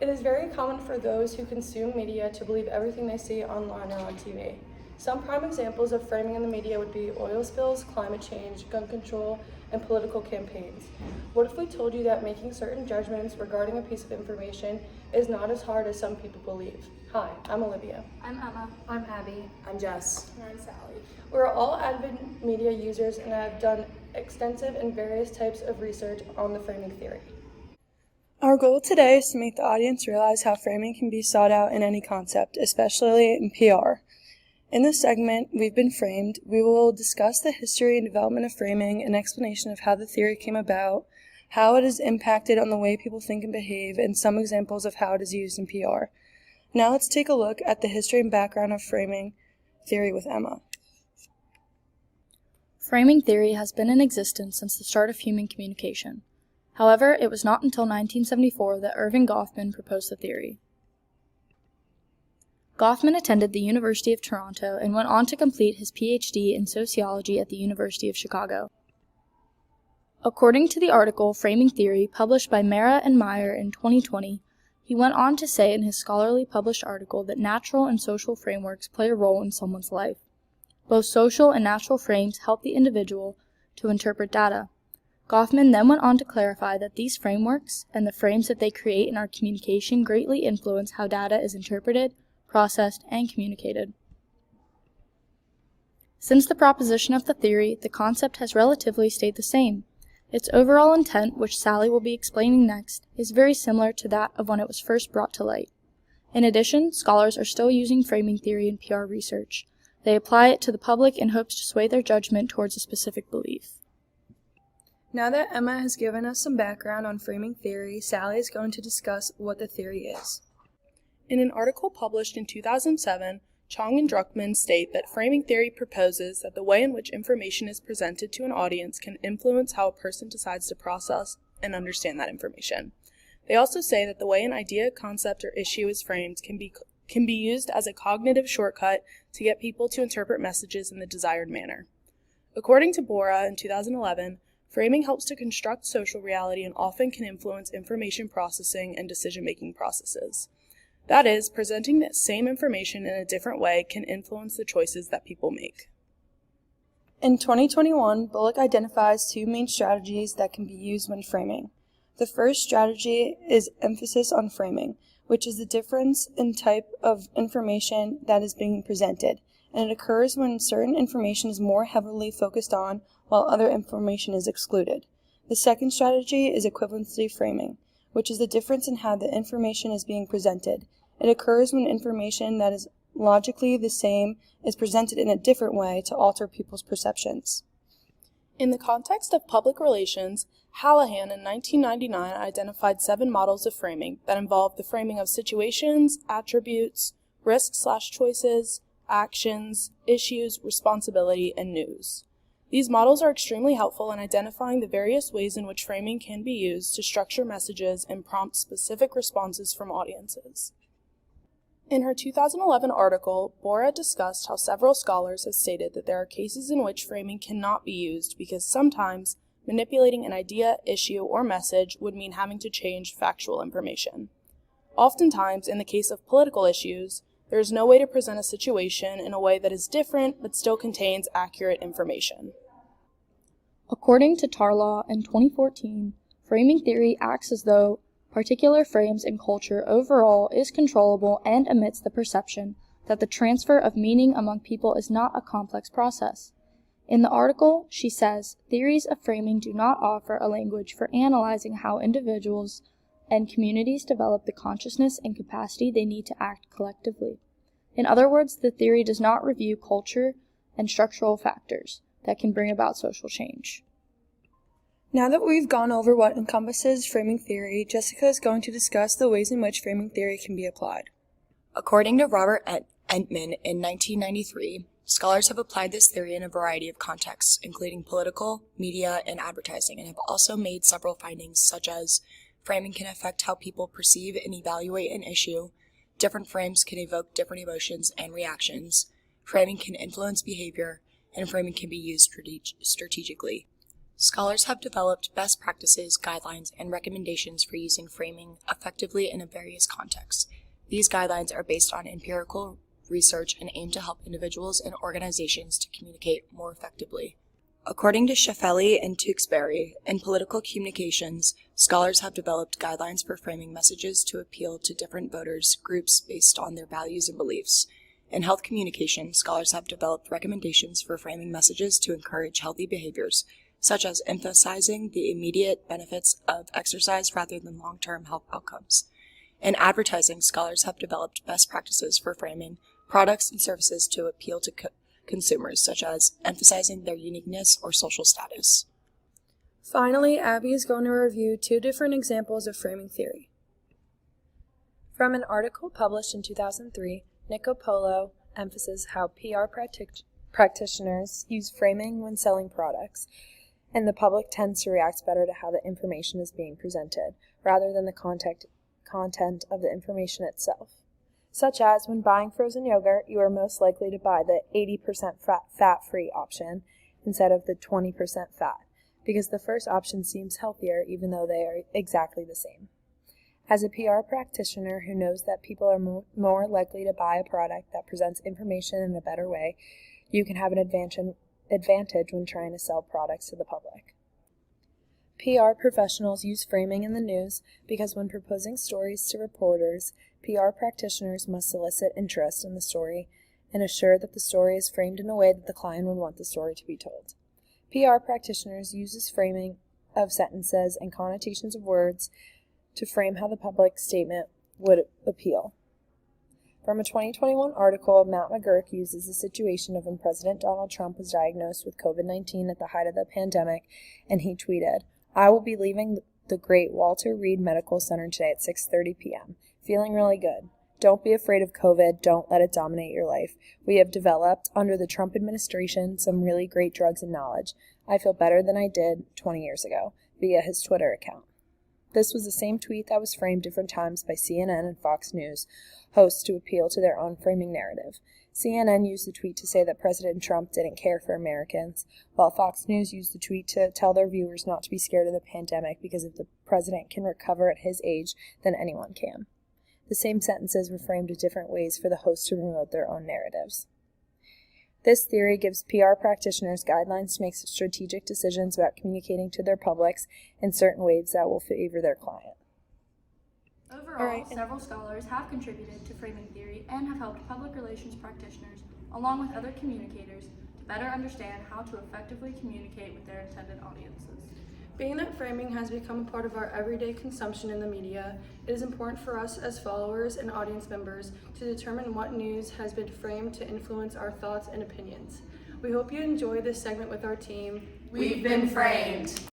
It is very common for those who consume media to believe everything they see online or on TV. Some prime examples of framing in the media would be oil spills, climate change, gun control, and political campaigns. What if we told you that making certain judgments regarding a piece of information is not as hard as some people believe? Hi, I'm Olivia. I'm Emma. I'm Abby. I'm Jess. And I'm Sally. We're all avid media users and have done extensive and various types of research on the framing theory. Our goal today is to make the audience realize how framing can be sought out in any concept, especially in PR. In this segment, We've Been Framed, we will discuss the history and development of framing, an explanation of how the theory came about, how it has impacted on the way people think and behave, and some examples of how it is used in PR. Now let's take a look at the history and background of framing theory with Emma. Framing theory has been in existence since the start of human communication. However, it was not until 1974 that Erving Goffman proposed the theory. Goffman attended the University of Toronto and went on to complete his PhD in sociology at the University of Chicago. According to the article Framing Theory, published by Mara and Meyer in 2020, he went on to say in his scholarly published article that natural and social frameworks play a role in someone's life. Both social and natural frames help the individual to interpret data. Goffman then went on to clarify that these frameworks and the frames that they create in our communication greatly influence how data is interpreted, processed, and communicated. Since the proposition of the theory, the concept has relatively stayed the same. Its overall intent, which Sally will be explaining next, is very similar to that of when it was first brought to light. In addition, scholars are still using framing theory in PR research. They apply it to the public in hopes to sway their judgment towards a specific belief. Now that Emma has given us some background on framing theory, Sally is going to discuss what the theory is. In an article published in 2007, Chong and Druckmann state that framing theory proposes that the way in which information is presented to an audience can influence how a person decides to process and understand that information. They also say that the way an idea, concept, or issue is framed can be used as a cognitive shortcut to get people to interpret messages in the desired manner. According to Bora in 2011, framing helps to construct social reality and often can influence information processing and decision-making processes. That is, presenting the same information in a different way can influence the choices that people make. In 2021, Bullock identifies two main strategies that can be used when framing. The first strategy is emphasis on framing, which is the difference in type of information that is being presented, and it occurs when certain information is more heavily focused on while other information is excluded. The second strategy is equivalency framing, which is the difference in how the information is being presented. It occurs when information that is logically the same is presented in a different way to alter people's perceptions. In the context of public relations, Hallahan in 1999 identified 7 models of framing that involve the framing of situations, attributes, risks/choices, actions, issues, responsibility, and news. These models are extremely helpful in identifying the various ways in which framing can be used to structure messages and prompt specific responses from audiences. In her 2011 article, Bora discussed how several scholars have stated that there are cases in which framing cannot be used because sometimes manipulating an idea, issue, or message would mean having to change factual information. Oftentimes, in the case of political issues, there is no way to present a situation in a way that is different but still contains accurate information. According to Tarlaw in 2014, framing theory acts as though particular frames in culture overall is controllable and emits the perception that the transfer of meaning among people is not a complex process. In the article, she says, theories of framing do not offer a language for analyzing how individuals and communities develop the consciousness and capacity they need to act collectively. In other words, the theory does not review culture and structural factors that can bring about social change. Now that we've gone over what encompasses framing theory, Jessica is going to discuss the ways in which framing theory can be applied. According to Robert Entman in 1993, scholars have applied this theory in a variety of contexts, including political, media, and advertising, and have also made several findings such as framing can affect how people perceive and evaluate an issue, different frames can evoke different emotions and reactions, framing can influence behavior, and framing can be used strategically. Scholars have developed best practices, guidelines, and recommendations for using framing effectively in various contexts. These guidelines are based on empirical research and aim to help individuals and organizations to communicate more effectively. According to Shefeli and Tewksbury, in political communications, scholars have developed guidelines for framing messages to appeal to different voters groups based on their values and beliefs. In health communication, scholars have developed recommendations for framing messages to encourage healthy behaviors, such as emphasizing the immediate benefits of exercise rather than long-term health outcomes. In advertising, scholars have developed best practices for framing products and services to appeal to consumers, such as emphasizing their uniqueness or social status. Finally, Abby is going to review 2 different examples of framing theory. From an article published in 2003, Nicopolo emphasizes how PR practitioners use framing when selling products, and the public tends to react better to how the information is being presented, rather than the content of the information itself. Such as, when buying frozen yogurt, you are most likely to buy the 80% fat-free option instead of the 20% fat, because the first option seems healthier even though they are exactly the same. As a PR practitioner who knows that people are more likely to buy a product that presents information in a better way, you can have an advantage when trying to sell products to the public. PR professionals use framing in the news because when proposing stories to reporters, PR practitioners must solicit interest in the story and assure that the story is framed in a way that the client would want the story to be told. PR practitioners use framing of sentences and connotations of words to frame how the public statement would appeal. From a 2021 article, Matt McGurk uses the situation of when President Donald Trump was diagnosed with COVID-19 at the height of the pandemic, and he tweeted, "I will be leaving the great Walter Reed Medical Center today at 6:30 p.m. Feeling really good. Don't be afraid of COVID. Don't let it dominate your life. We have developed, under the Trump administration, some really great drugs and knowledge. I feel better than I did 20 years ago," via his Twitter account. This was the same tweet that was framed different times by CNN and Fox News hosts to appeal to their own framing narrative. CNN used the tweet to say that President Trump didn't care for Americans, while Fox News used the tweet to tell their viewers not to be scared of the pandemic because if the president can recover at his age, then anyone can. The same sentences were framed in different ways for the hosts to promote their own narratives. This theory gives PR practitioners guidelines to make strategic decisions about communicating to their publics in certain ways that will favor their client. Overall, several scholars have contributed to framing theory and have helped public relations practitioners, along with other communicators, to better understand how to effectively communicate with their intended audiences. Being that framing has become a part of our everyday consumption in the media, it is important for us as followers and audience members to determine what news has been framed to influence our thoughts and opinions. We hope you enjoy this segment with our team. We've been framed.